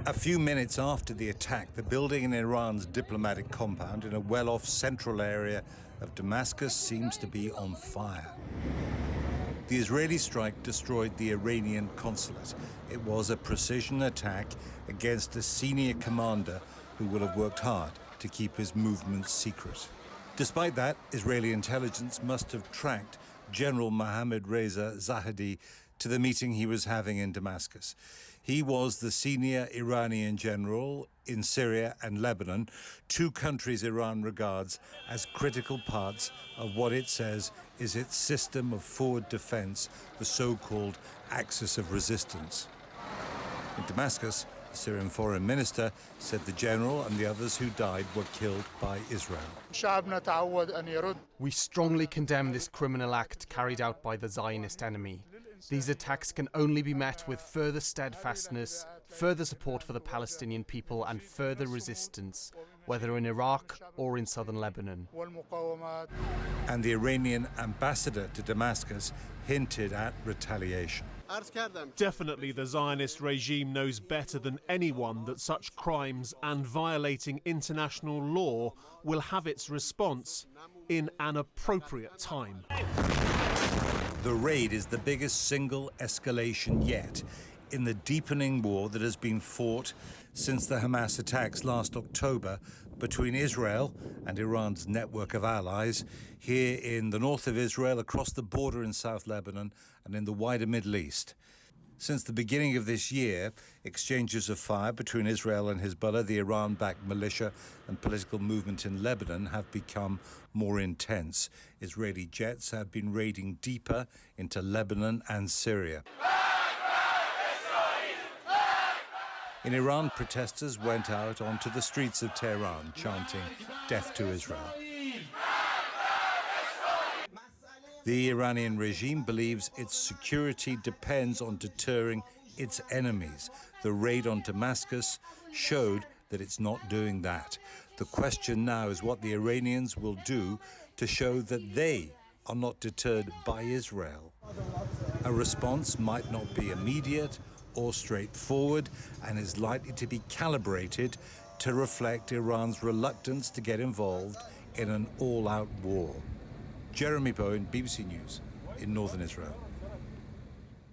A few minutes after the attack, the building in Iran's diplomatic compound in a well-off central area of Damascus seems to be on fire. The Israeli strike destroyed the Iranian consulate. It was a precision attack against a senior commander who will have worked hard to keep his movements secret. Despite that, Israeli intelligence must have tracked General Mohammad Reza Zahedi to the meeting he was having in Damascus. He was the senior Iranian general in Syria and Lebanon, two countries Iran regards as critical parts of what it says is its system of forward defense, the so-called axis of resistance. In Damascus, the Syrian foreign minister said the general and the others who died were killed by Israel. We strongly condemn this criminal act carried out by the Zionist enemy. These attacks can only be met with further steadfastness, further support for the Palestinian people and further resistance, whether in Iraq or in southern Lebanon. And the Iranian ambassador to Damascus hinted at retaliation. Definitely the Zionist regime knows better than anyone that such crimes and violating international law will have its response in an appropriate time. The raid is the biggest single escalation yet in the deepening war that has been fought since the Hamas attacks last October between Israel and Iran's network of allies here in the north of Israel, across the border in South Lebanon, and in the wider Middle East. Since the beginning of this year, exchanges of fire between Israel and Hezbollah, the Iran-backed militia and political movement in Lebanon, have become more intense. Israeli jets have been raiding deeper into Lebanon and Syria. In Iran, protesters went out onto the streets of Tehran, chanting, "Death to Israel." The Iranian regime believes its security depends on deterring its enemies. The raid on Damascus showed that it's not doing that. The question now is what the Iranians will do to show that they are not deterred by Israel. A response might not be immediate or straightforward and is likely to be calibrated to reflect Iran's reluctance to get involved in an all-out war. Jeremy Bowen, BBC News, in northern Israel.